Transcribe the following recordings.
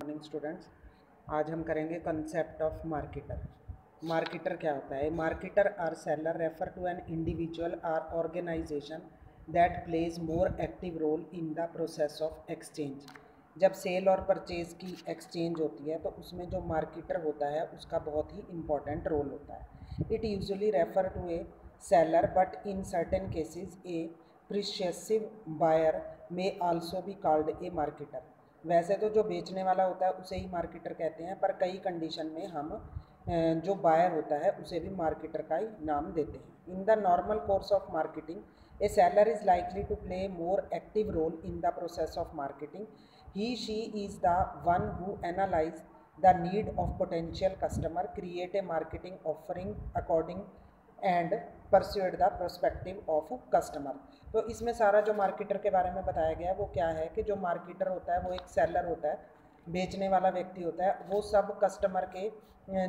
Morning students. आज हम करेंगे कंसेप्ट ऑफ मार्केटर। मार्केटर क्या होता है? Marketer or seller refer to an individual or organisation that plays more active role in the process of exchange. जब sale और purchase की एक्सचेंज होती है तो उसमें जो मार्केटर होता है उसका बहुत ही इम्पॉर्टेंट रोल होता है। It usually refer to a seller but in certain cases a prescriptive buyer may also be called a marketer. वैसे तो जो बेचने वाला होता है उसे ही मार्केटर कहते हैं, पर कई कंडीशन में हम जो बायर होता है उसे भी मार्केटर का ही नाम देते हैं। In the normal course of marketing a seller is likely to play more active role in the process of marketing. He she is the one who analyse the need of potential customer, create a marketing offering according and persuade the prospective of customer. तो इसमें सारा जो marketer के बारे में बताया गया है वो क्या है कि जो मार्केटर होता है वो एक सेलर होता है, बेचने वाला व्यक्ति होता है। वो सब कस्टमर के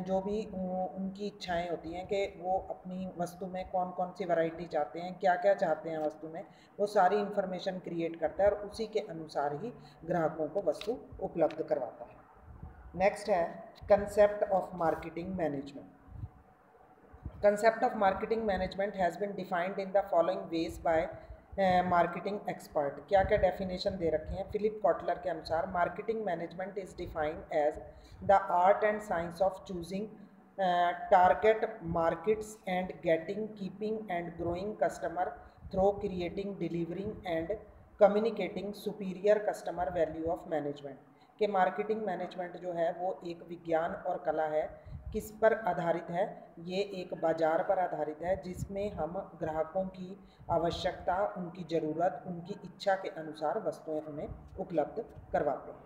जो भी उनकी इच्छाएं होती हैं कि वो अपनी वस्तु में कौन कौन सी वैरायटी चाहते हैं, क्या क्या चाहते हैं वस्तु में, वो सारी इन्फॉर्मेशन क्रिएट करता है और उसी के अनुसार ही ग्राहकों को वस्तु उपलब्ध करवाता है। नेक्स्ट है concept of marketing management. Concept of marketing management has been defined in the following ways by marketing expert. क्या क्या डेफिनेशन दे रखे हैं? फिलिप कॉटलर के अनुसार marketing management is defined as the art and science of choosing target markets and getting keeping and growing customer through creating delivering and communicating superior customer value of management. कि marketing management जो है वो एक विज्ञान और कला है। किस पर आधारित है? ये एक बाज़ार पर आधारित है जिसमें हम ग्राहकों की आवश्यकता, उनकी ज़रूरत, उनकी इच्छा के अनुसार वस्तुएं उन्हें उपलब्ध करवाते हैं।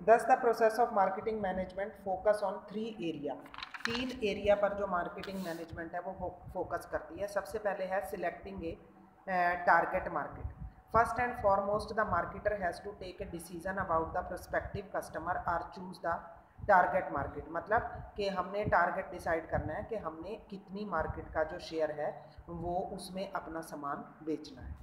Thus the process of marketing management focus on 3 area. 3 area पर जो मार्केटिंग मैनेजमेंट है वो फोकस करती है। सबसे पहले है selecting A target market. First and foremost, the marketer has to take a decision about the prospective customer or choose the target market. मतलब कि हमने टारगेट डिसाइड करना है कि हमने कितनी मार्केट का जो शेयर है वो उसमें अपना सामान बेचना है।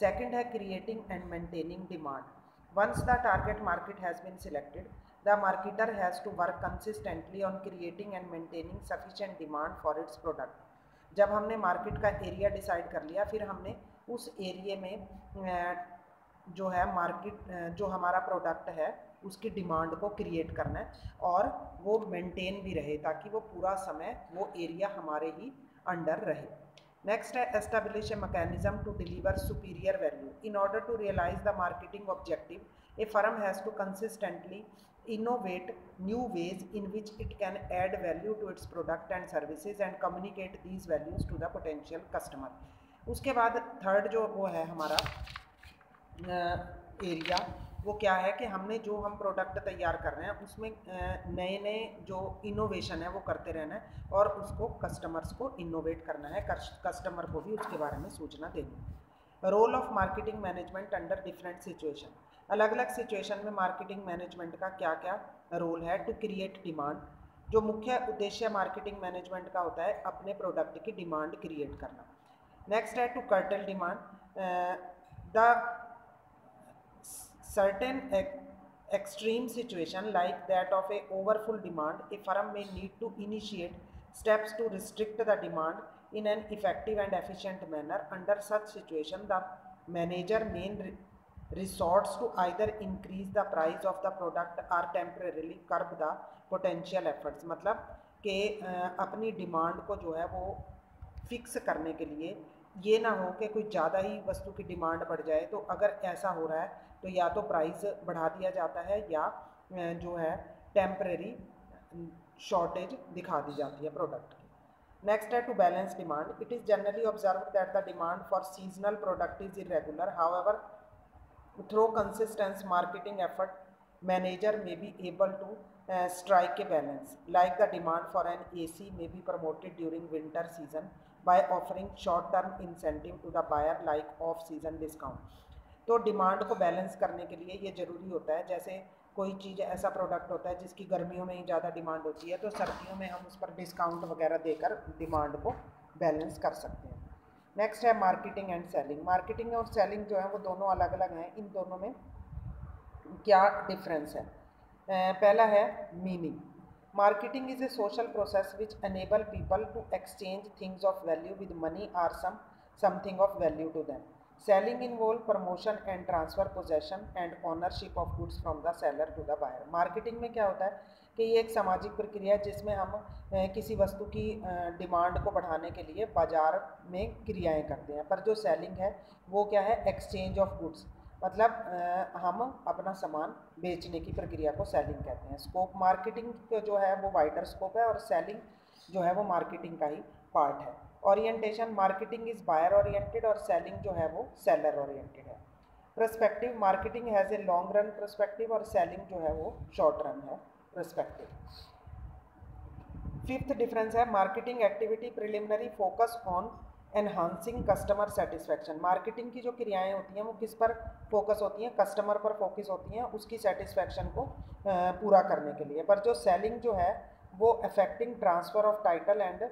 सेकंड है creating and maintaining demand. Once the target market has been selected, the marketer has to work consistently on creating and maintaining sufficient demand for its product. जब हमने मार्केट का एरिया डिसाइड कर लिया, फिर हमने उस एरिए में जो है मार्केट जो हमारा प्रोडक्ट है उसकी डिमांड को क्रिएट करना है और वो मेंटेन भी रहे ताकि वो पूरा समय वो एरिया हमारे ही अंडर रहे। नेक्स्ट है establish a mechanism to deliver superior value. In order to realise the marketing objective, a firm has to consistently innovate new ways in which it can add value to its product and services and communicate these values to the potential customer। उसके बाद third जो वो है हमारा area, वो क्या है कि हमने जो हम प्रोडक्ट तैयार कर रहे हैं उसमें नए नए जो इनोवेशन है वो करते रहना है और उसको कस्टमर्स को इनोवेट करना है, कस्टमर को भी उसके बारे में सूचना देनी है। Role of marketing management under different situation. अलग अलग सिचुएशन में मार्केटिंग मैनेजमेंट का क्या क्या रोल है? To create demand. जो मुख्य उद्देश्य मार्केटिंग मैनेजमेंट का होता है अपने प्रोडक्ट की डिमांड क्रिएट करना। नेक्स्ट है to curtail demand. The certain extreme situation like that of a overfull demand, a firm may need to initiate steps to restrict the demand in an effective and efficient manner. Under such situation, the manager may resorts to either increase the price of the product or temporarily curb the potential efforts। मतलब कि अपनी demand को जो है वो fix करने के लिए ये ना हो कि कोई ज़्यादा ही वस्तु की डिमांड बढ़ जाए, तो अगर ऐसा हो रहा है तो या तो प्राइस बढ़ा दिया जाता है या जो है टेम्परेरी शॉर्टेज दिखा दी जाती है प्रोडक्ट की। नेक्स्ट है to balance demand. It is generally observe that the demand for seasonal product is irregular, however through consistent marketing effort manager may be able to strike a balance, like the demand for an AC may be promoted during winter season by offering short term incentive to the buyer like off season discount। तो demand को balance करने के लिए ये ज़रूरी होता है, जैसे कोई चीज़ ऐसा प्रोडक्ट होता है जिसकी गर्मियों में ही ज़्यादा डिमांड होती है तो सर्दियों में हम उस पर डिस्काउंट वगैरह देकर डिमांड को बैलेंस कर सकते हैं। नेक्स्ट है मार्केटिंग एंड सेलिंग। मार्केटिंग और सेलिंग जो है वो दोनों अलग अलग हैं। इन दोनों में क्या डिफरेंस है? पहला है meaning. Marketing is a social process which enable people to exchange things of value with money और something of value to them. Selling involve promotion and transfer possession and ownership of goods from the seller to the buyer. Marketing में क्या होता है कि ये एक सामाजिक प्रक्रिया है जिसमें हम किसी वस्तु की डिमांड को बढ़ाने के लिए बाजार में क्रियाएं करते हैं। पर जो सेलिंग है वो क्या है? एक्सचेंज ऑफ गुड्स, मतलब हम अपना सामान बेचने की प्रक्रिया को सेलिंग कहते हैं। स्कोप मार्केटिंग जो है वो वाइडर स्कोप है और सेलिंग जो है वो मार्केटिंग का ही पार्ट है। Orientation, marketing is buyer oriented और सेलिंग जो है वो सेलर ओरिएंटेड है। Perspective, marketing has a long run perspective और सेलिंग जो है वो शॉर्ट रन है पर्सपेक्टिव। फिफ्थ डिफरेंस है marketing activity preliminary focus on enhancing customer satisfaction. Marketing की जो क्रियाएं होती हैं वो किस पर फोकस होती हैं? कस्टमर पर फोकस होती हैं, उसकी सेटिस्फैक्शन को पूरा करने के लिए। पर जो सेलिंग जो है वो affecting transfer of title and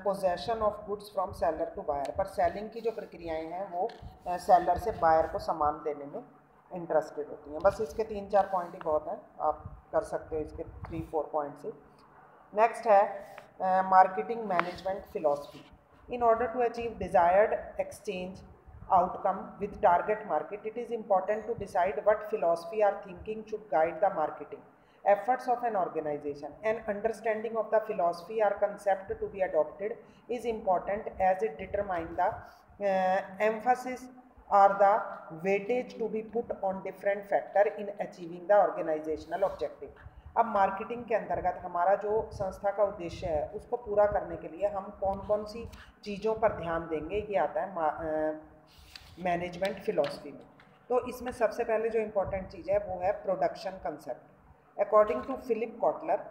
possession of goods from seller to buyer. पर सेलिंग की जो प्रक्रियाएं हैं वो सेलर से बायर को सामान देने में इंटरेस्टेड होती हैं। बस इसके 3-4 पॉइंट ही बहुत हैं, आप कर सकते हो इसके 3-4 पॉइंट से। नेक्स्ट है marketing management philosophy. In order to achieve desired exchange outcome with target market, it is important to decide what philosophy or thinking should guide the marketing efforts of an organization. An understanding of the philosophy or concept to be adopted is important as it determines the emphasis or the weightage to be put on different factor in achieving the organizational objective. अब marketing के अंतर्गत हमारा जो संस्था का उद्देश्य है उसको पूरा करने के लिए हम कौन कौन सी चीज़ों पर ध्यान देंगे, ये आता है मैनेजमेंट फिलॉसफी में। तो इसमें सबसे पहले जो इम्पोर्टेंट चीज़ है वो है production concept. According to Philip Kotler,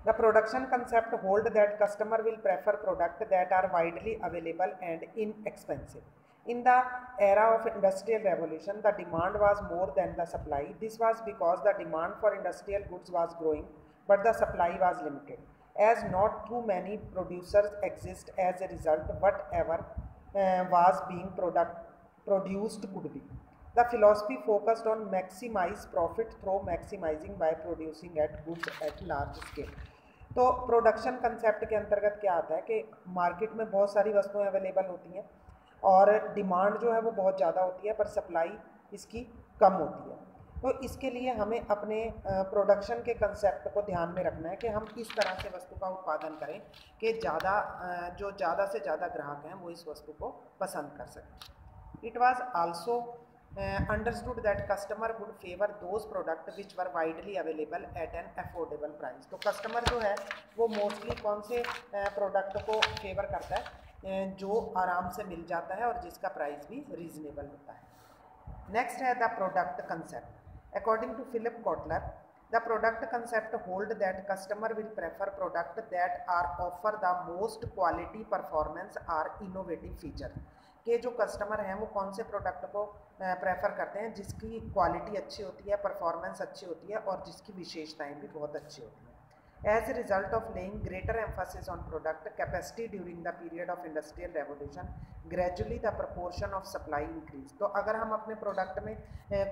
the production concept hold that customer will prefer product that are widely available and inexpensive. In the era of industrial revolution, the demand was more than the supply. This was because the demand for industrial goods was growing, but the supply was limited. As not too many producers exist, as a result, whatever was being produced could be. The philosophy focused on maximize profit through maximizing by producing at goods at large scale. तो production concept के अंतर्गत क्या आता है कि market में बहुत सारी वस्तुएं अवेलेबल होती हैं और डिमांड जो है वो बहुत ज़्यादा होती है पर सप्लाई इसकी कम होती है। तो इसके लिए हमें अपने प्रोडक्शन के कंसेप्ट को ध्यान में रखना है कि हम किस तरह से वस्तु का उत्पादन करें कि जो ज़्यादा से ज़्यादा ग्राहक हैं वो इस वस्तु को पसंद कर सकें। It was also understood that customer would favour those product which were widely available at an affordable price. तो कस्टमर जो है वो मोस्टली कौन से प्रोडक्ट को फेवर करता है? जो आराम से मिल जाता है और जिसका प्राइस भी रीजनेबल होता है। नेक्स्ट है the product concept. According to Philip Kotler, the product concept hold that customer will prefer product that are offer the most quality performance or innovative feature. के जो कस्टमर हैं वो कौन से प्रोडक्ट को प्रेफर करते हैं जिसकी क्वालिटी अच्छी होती है, परफॉर्मेंस अच्छी होती है और जिसकी विशेषताएं भी बहुत अच्छी होती हैं। As a result of laying greater emphasis on product capacity during the period of industrial revolution, gradually the proportion of supply increased. तो अगर हम अपने प्रोडक्ट में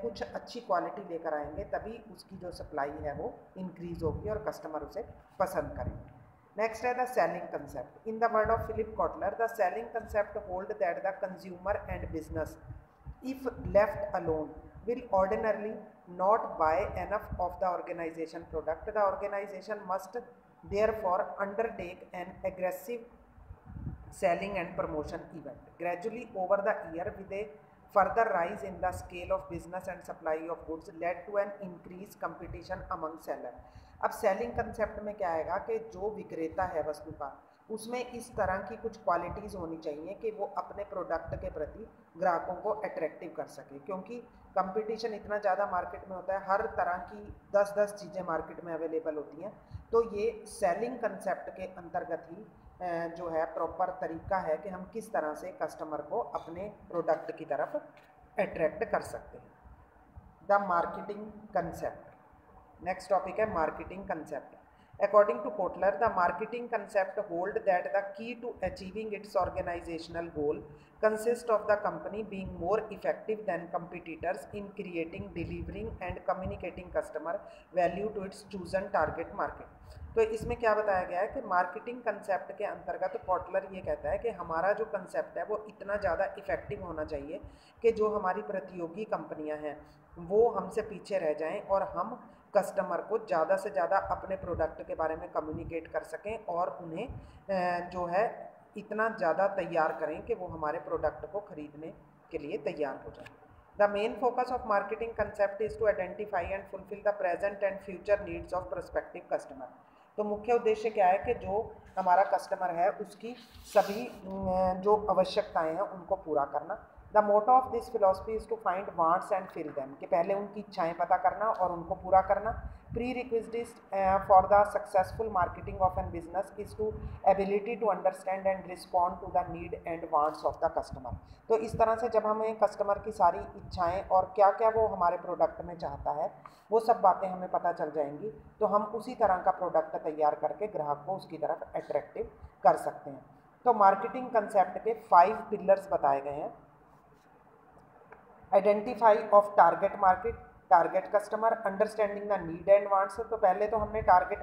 कुछ अच्छी क्वालिटी लेकर आएंगे तभी उसकी जो सप्लाई है वो इंक्रीज होगी और कस्टमर उसे पसंद करेंगे। नेक्स्ट है the selling concept. In the word of Philip Kotler, the selling concept hold that the consumer and business, if left alone, will ordinarily not buy enough of the organization product. The organization must therefore undertake an aggressive selling and promotion event. Gradually over the year, with a further rise in the scale of business and supply of goods, led to an increased competition among sellers. अब selling concept में क्या आएगा कि जो विक्रेता है वस्तु का उसमें इस तरह की कुछ क्वालिटीज़ होनी चाहिए कि वो अपने प्रोडक्ट के प्रति ग्राहकों को अट्रैक्टिव कर सके, क्योंकि कंपटीशन इतना ज़्यादा मार्केट में होता है, हर तरह की 10-10 चीज़ें मार्केट में अवेलेबल होती हैं। तो ये सेलिंग कंसेप्ट के अंतर्गत ही जो है प्रॉपर तरीका है कि हम किस तरह से कस्टमर को अपने प्रोडक्ट की तरफ अट्रैक्ट कर सकते हैं। The marketing concept. Next topic है marketing concept. According to Kotler, the marketing concept hold that the key to achieving its organizational goal consists of the company being more effective than competitors in creating, delivering and communicating customer value to its chosen target market. तो इसमें क्या बताया गया है कि marketing concept के अंतर्गत Kotler ये कहता है कि हमारा जो कंसेप्ट है वो इतना ज़्यादा इफेक्टिव होना चाहिए कि जो हमारी प्रतियोगी कंपनियां हैं वो हमसे पीछे रह जाएं और हम कस्टमर को ज़्यादा से ज़्यादा अपने प्रोडक्ट के बारे में कम्युनिकेट कर सकें और उन्हें जो है इतना ज़्यादा तैयार करें कि वो हमारे प्रोडक्ट को खरीदने के लिए तैयार हो जाए. The main focus of marketing concept is to identify and fulfill the present and future needs of prospective customer. तो मुख्य उद्देश्य क्या है कि जो हमारा कस्टमर है उसकी सभी जो आवश्यकताएं हैं उनको पूरा करना. The motto of this philosophy is to find wants and fill them, कि पहले उनकी इच्छाएं पता करना और उनको पूरा करना. Prerequisite for the successful marketing of an business is to ability to understand and respond to the need and wants of the customer. तो इस तरह से जब हमें कस्टमर की सारी इच्छाएं और क्या क्या वो हमारे प्रोडक्ट में चाहता है वो सब बातें हमें पता चल जाएंगी तो हम उसी तरह का प्रोडक्ट तैयार करके ग्राहक को उसकी तरफ अट्रैक्टिव कर सकते हैं. तो मार्केटिंग कंसेप्ट के 5 पिलर्स बताए गए हैं. Identify of target market, target customer, understanding the need and wants. तो पहले तो हमने टारगेट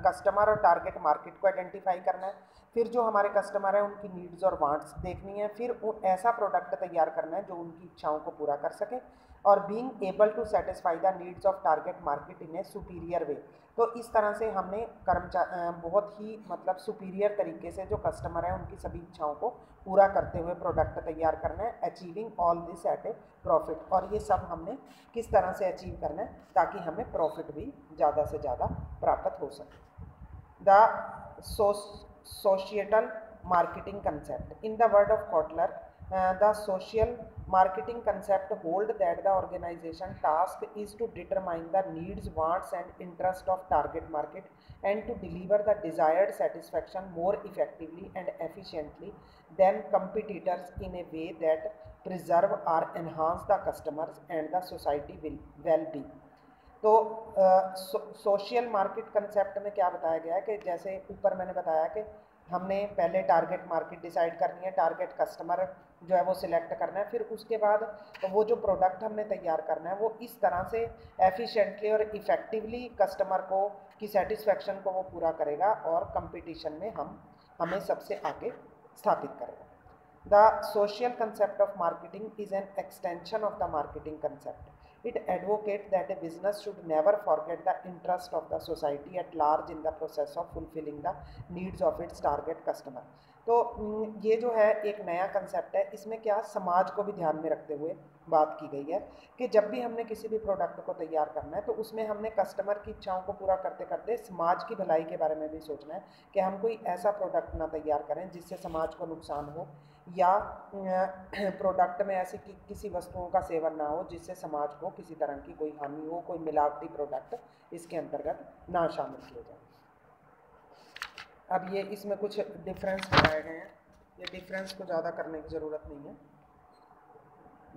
कस्टमर और टारगेट मार्केट को आइडेंटिफाई करना है, फिर जो हमारे कस्टमर है उनकी नीड्स और वांट्स देखनी है, फिर ऐसा प्रोडक्ट तैयार करना है जो उनकी इच्छाओं को पूरा कर सके, और being able to satisfy the needs of target market in a superior way. तो इस तरह से हमने बहुत ही मतलब सुपीरियर तरीके से जो कस्टमर है उनकी सभी इच्छाओं को पूरा करते हुए प्रोडक्ट तैयार करना है, achieving all this eight A profit. और ये सब हमने किस तरह से अचीव करना है ताकि हमें प्रॉफिट भी ज़्यादा से ज़्यादा प्राप्त हो सके. The societal marketing concept. In the word of Kotler, the social marketing concept hold that the organization task is to determine the needs, wants and interest of target market and to deliver the desired satisfaction more effectively and efficiently than competitors in a way that preserve or enhance the customers and the society well-being. तो social market concept में क्या बताया गया है कि जैसे ऊपर मैंने बताया कि हमने पहले टारगेट मार्केट डिसाइड करनी है, टारगेट कस्टमर जो है वो सिलेक्ट करना है, फिर उसके बाद वो जो प्रोडक्ट हमने तैयार करना है वो इस तरह से एफिशिएंटली और इफ़ेक्टिवली कस्टमर को की सेटिस्फेक्शन को वो पूरा करेगा और कंपटीशन में हमें सबसे आगे स्थापित करेगा. The social concept of marketing is an extension of the marketing concept. It advocates that a business should never forget the interest of the society at large in the process of fulfilling the needs of its target customer. तो ये जो है एक नया concept है, इसमें क्या समाज को भी ध्यान में रखते हुए बात की गई है कि जब भी हमने किसी भी प्रोडक्ट को तैयार करना है तो उसमें हमने कस्टमर की इच्छाओं को पूरा करते करते समाज की भलाई के बारे में भी सोचना है कि हम कोई ऐसा प्रोडक्ट ना तैयार करें जिससे समाज को नुकसान हो या प्रोडक्ट में ऐसी किसी वस्तुओं का सेवन ना हो जिससे समाज को किसी तरह की कोई हानि हो, कोई मिलावटी प्रोडक्ट इसके अंतर्गत ना शामिल किए जाए. अब ये इसमें कुछ डिफरेंस बताए गए हैं, ये डिफरेंस को ज़्यादा करने की ज़रूरत नहीं है.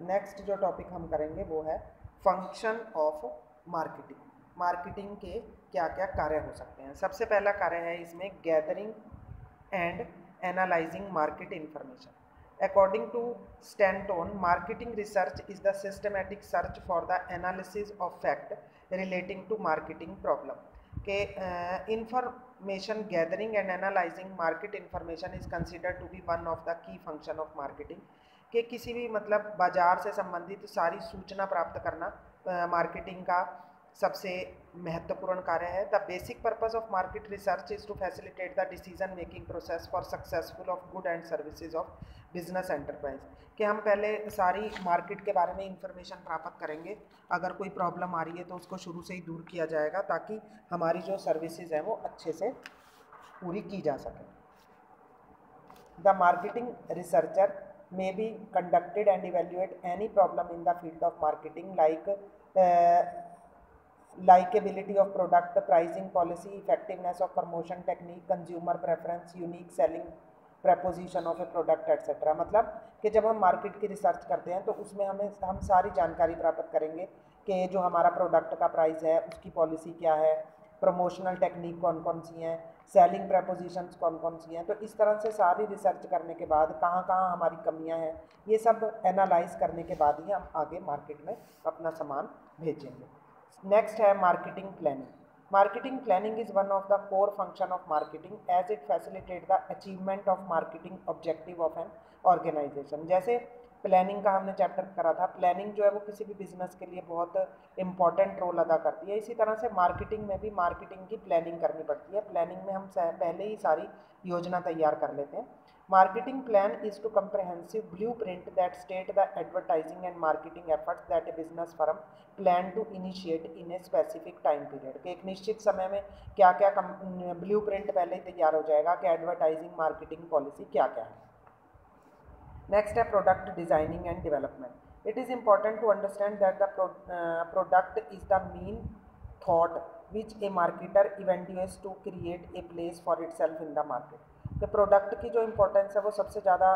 नेक्स्ट जो टॉपिक हम करेंगे वो है फंक्शन ऑफ मार्केटिंग. मार्केटिंग के क्या क्या कार्य हो सकते हैं. सबसे पहला कार्य है इसमें gathering and analysing market information. According to Stanton, marketing research is the systematic search for the analysis of fact relating to marketing problem. के information gathering and analyzing market information is considered to be one of the key function of marketing. कि किसी भी मतलब बाजार से संबंधित सारी सूचना प्राप्त करना मार्केटिंग का सबसे महत्वपूर्ण कार्य है. The basic purpose of market research is to facilitate the decision making process for successful of good and services of business enterprise. कि हम पहले सारी मार्केट के बारे में इंफॉर्मेशन प्राप्त करेंगे, अगर कोई प्रॉब्लम आ रही है तो उसको शुरू से ही दूर किया जाएगा ताकि हमारी जो सर्विसेज हैं वो अच्छे से पूरी की जा सके. The marketing researcher may be conducted and evaluate any problem in the field of marketing like likability of product, pricing policy, effectiveness of promotion technique, consumer preference, unique selling preposition of a product etcetera. मतलब कि जब हम market की research करते हैं तो उसमें हम सारी जानकारी प्राप्त करेंगे कि जो हमारा प्रोडक्ट का प्राइस है उसकी पॉलिसी क्या है, प्रमोशनल टेक्निक कौन कौन सी हैं, सेलिंग प्रपोजिशंस कौन कौन सी हैं। तो इस तरह से सारी रिसर्च करने के बाद कहाँ कहाँ हमारी कमियां हैं, ये सब एनालाइज करने के बाद ही हम आगे मार्केट में अपना सामान भेजेंगे। नेक्स्ट है marketing planning. Marketing planning is one of the core function of marketing as it facilitates the achievement of marketing objective of an organization। जैसे प्लानिंग का हमने चैप्टर करा था, प्लानिंग जो है वो किसी भी बिजनेस के लिए बहुत इंपॉर्टेंट रोल अदा करती है। इसी तरह से मार्केटिंग में भी मार्केटिंग की प्लानिंग करनी पड़ती है। प्लानिंग में हम पहले ही सारी योजना तैयार कर लेते हैं। Marketing plan is to comprehensive blueprint that state the advertising and marketing efforts that a business firm plan to initiate in a specific time period। कि एक निश्चित समय में क्या क्या ब्लूप्रिंट पहले ही तैयार हो जाएगा कि एडवर्टाइजिंग मार्केटिंग पॉलिसी क्या क्या है। नेक्स्ट है product designing and development. It is important to understand that the product is the main thought which a marketer eventuates to create a place for itself in the market. कि product की जो importance है वो सबसे ज़्यादा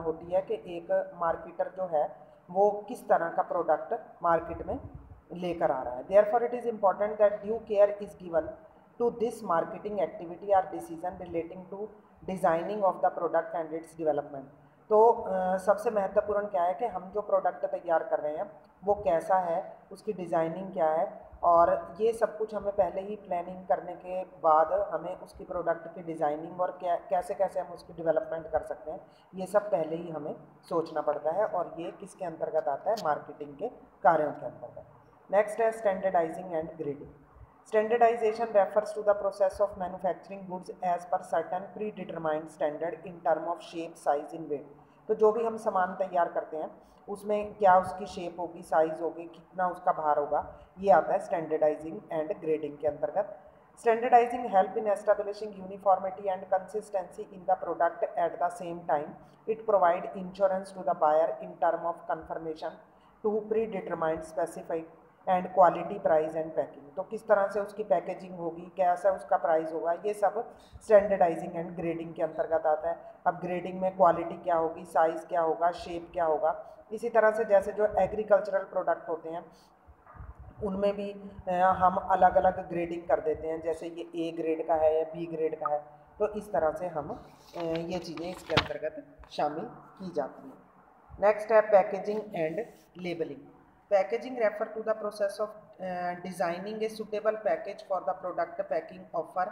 होती है कि एक मार्केटर जो है वो किस तरह का प्रोडक्ट मार्केट में लेकर आ रहा है। Therefore it is important that due care is given to this marketing activity or decision relating to designing of the product and its development. तो सबसे महत्वपूर्ण क्या है कि हम जो प्रोडक्ट तैयार कर रहे हैं वो कैसा है, उसकी डिज़ाइनिंग क्या है, और ये सब कुछ हमें पहले ही प्लानिंग करने के बाद हमें उसकी प्रोडक्ट की डिज़ाइनिंग और कैसे कैसे हम उसकी डेवलपमेंट कर सकते हैं, ये सब पहले ही हमें सोचना पड़ता है। और ये किसके अंतर्गत आता है, मार्केटिंग के कार्यों के अंतर्गत। नेक्स्ट है standardising and grading. Standardization refers to the process of manufacturing goods as per certain predetermined standard in term of shape, size and weight। तो जो भी हम सामान तैयार करते हैं उसमें क्या उसकी शेप होगी, साइज होगी, कितना उसका भार होगा, ये आता है स्टैंडर्डाइजिंग एंड ग्रेडिंग के अंतर्गत। Standardizing help in establishing uniformity and consistency in the product at the same time. It provide insurance to the buyer in term of confirmation to predetermined specific and quality, price and packing. तो किस तरह से उसकी packaging होगी, कैसा उसका price होगा, ये सब स्टैंडर्डाइजिंग एंड ग्रेडिंग के अंतर्गत आता है। अब ग्रेडिंग में क्वालिटी क्या होगी, साइज़ क्या होगा, शेप क्या होगा। इसी तरह से जैसे जो एग्रीकल्चरल प्रोडक्ट होते हैं उनमें भी हम अलग अलग ग्रेडिंग कर देते हैं, जैसे ये ए ग्रेड का है या बी ग्रेड का है। तो इस तरह से हम ये चीज़ें इसके अंतर्गत शामिल की जाती हैं। नेक्स्ट है packaging and labelling. Packaging refer to the process of designing a suitable package for the product. Packing offer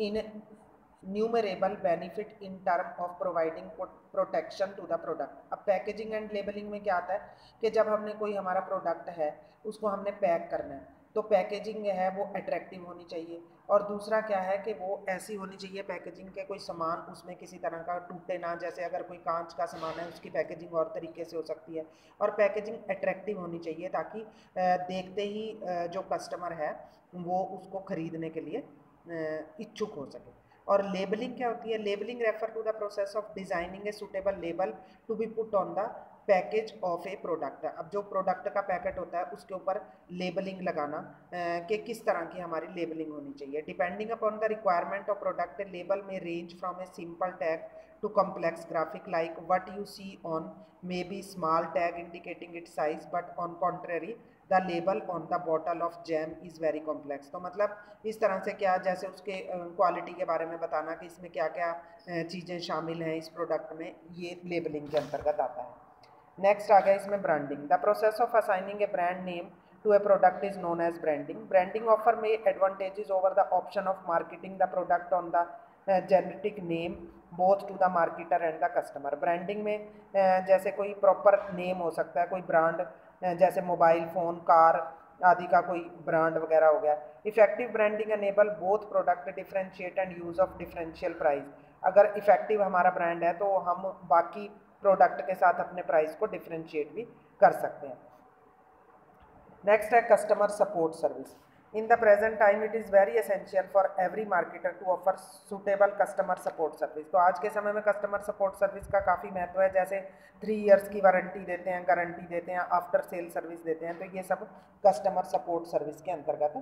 innumerable benefit in term of providing protection to the product। अब पैकेजिंग एंड लेबलिंग में क्या आता है कि जब हमने कोई हमारा प्रोडक्ट है उसको हमने पैक करना है, तो पैकेजिंग है वो अट्रैक्टिव होनी चाहिए, और दूसरा क्या है कि वो ऐसी होनी चाहिए पैकेजिंग के कोई सामान उसमें किसी तरह का टूटे ना। जैसे अगर कोई कांच का सामान है उसकी पैकेजिंग और तरीके से हो सकती है, और पैकेजिंग अट्रैक्टिव होनी चाहिए ताकि देखते ही जो कस्टमर है वो उसको खरीदने के लिए इच्छुक हो सके। और लेबलिंग क्या होती है, labelling refer to the process of designing a suitable label to be put on the package of a product. अब जो प्रोडक्ट का पैकेट होता है उसके ऊपर लेबलिंग लगाना कि किस तरह की हमारी लेबलिंग होनी चाहिए। Depending upon the requirement of product label may range from a simple tag to complex graphic like what you see on may be small tag indicating it size, but on contrary the label on the bottle of jam is very complex. तो मतलब इस तरह से क्या, जैसे उसके quality के बारे में बताना कि इसमें क्या क्या चीज़ें शामिल हैं इस प्रोडक्ट में, ये लेबलिंग के अंतर्गत आता है। नेक्स्ट आ गया इसमें branding. The process of assigning a brand name to a product is known as branding. Branding offer many advantages over the option of marketing the product on the genetic name both to the marketer and the customer. Branding में जैसे कोई proper name हो सकता है, कोई brand जैसे mobile phone, car आदि का कोई ब्रांड वगैरह हो गया। Effective branding enable both product differentiate and use of differential price. अगर इफेक्टिव हमारा ब्रांड है तो हम बाकी प्रोडक्ट के साथ अपने प्राइस को डिफरेंशिएट भी कर सकते हैं। नेक्स्ट है customer support service. In the present time it is very essential for every marketer to offer suitable customer support service. तो आज के समय में कस्टमर सपोर्ट सर्विस का काफ़ी महत्व है। जैसे 3 इयर्स की वारंटी देते हैं, गारंटी देते हैं, आफ्टर सेल सर्विस देते हैं, तो ये सब कस्टमर सपोर्ट सर्विस के अंतर्गत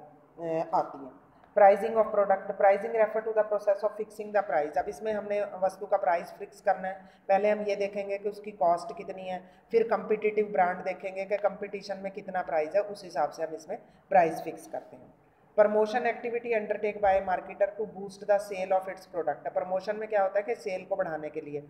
आती है। Pricing of product. Pricing refer to the process of fixing the price. अब इसमें हमने वस्तु का प्राइस फिक्स करना है। पहले हम ये देखेंगे कि उसकी कॉस्ट कितनी है, फिर कंपिटिटिव ब्रांड देखेंगे कि कंपटीशन में कितना प्राइस है, उस हिसाब से हम इसमें प्राइस फिक्स करते हैं। Promotion activity undertake by marketer to boost the sale of its product. Promotion में क्या होता है कि सेल को बढ़ाने के लिए,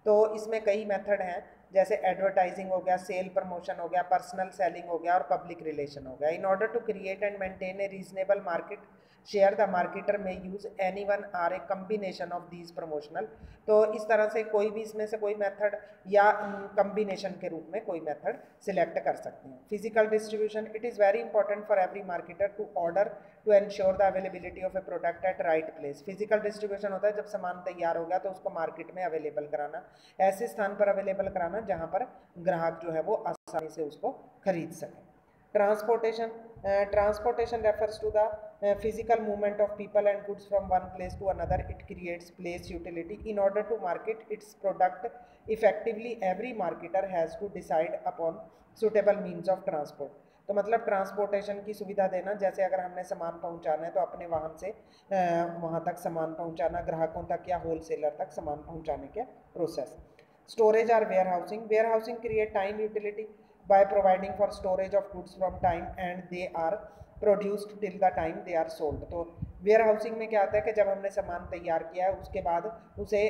तो इसमें कई मेथड हैं, जैसे एडवर्टाइजिंग हो गया, सेल प्रमोशन हो गया, पर्सनल सेलिंग हो गया और पब्लिक रिलेशन हो गया। In order to create and maintain a reasonable market share the marketer may use any one or a combination of these promotional. तो इस तरह से कोई भी इसमें से कोई मेथड या कम्बिनेशन के रूप में कोई मेथड सिलेक्ट कर सकते हैं। Physical distribution, it is very important for every marketer to order to ensure the availability of a product at right place. Physical distribution होता है जब सामान तैयार हो गया तो उसको मार्केट में अवेलेबल कराना, ऐसे स्थान पर अवेलेबल कराना जहाँ पर ग्राहक जो है वो आसानी से उसको खरीद सके। Transportation, transportation refers to the physical movement of people and goods from one place to another. It creates place utility. In order to market its product effectively, every marketer has to decide upon suitable means of transport. तो मतलब transportation की सुविधा देना, जैसे अगर हमने सामान पहुंचाना है तो अपने वाहन से वहां तक सामान पहुंचाना, ग्राहकों तक या होलसेलर तक सामान पहुंचाने के प्रोसेस। स्टोरेज और warehousing, warehousing create time utility by providing for storage of goods from time and they are produced till the time they are sold। तो वेयर हाउसिंग में क्या आता है कि जब हमने सामान तैयार किया है उसके बाद उसे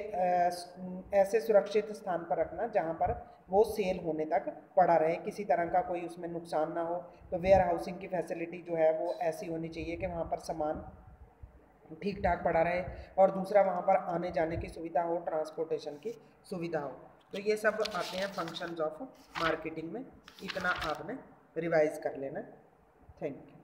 ऐसे सुरक्षित स्थान पर रखना जहाँ पर वो सेल होने तक पड़ा रहे, किसी तरह का कोई उसमें नुकसान ना हो। तो वेयर हाउसिंग की फैसिलिटी जो है वो ऐसी होनी चाहिए कि वहाँ पर सामान ठीक ठाक पड़ा रहे और दूसरा वहाँ पर आने जाने की सुविधा हो, ट्रांसपोर्टेशन की सुविधा हो। तो ये सब आते हैं फंक्शंस ऑफ मार्केटिंग में, इतना आपने रिवाइज कर लेना। Thank you.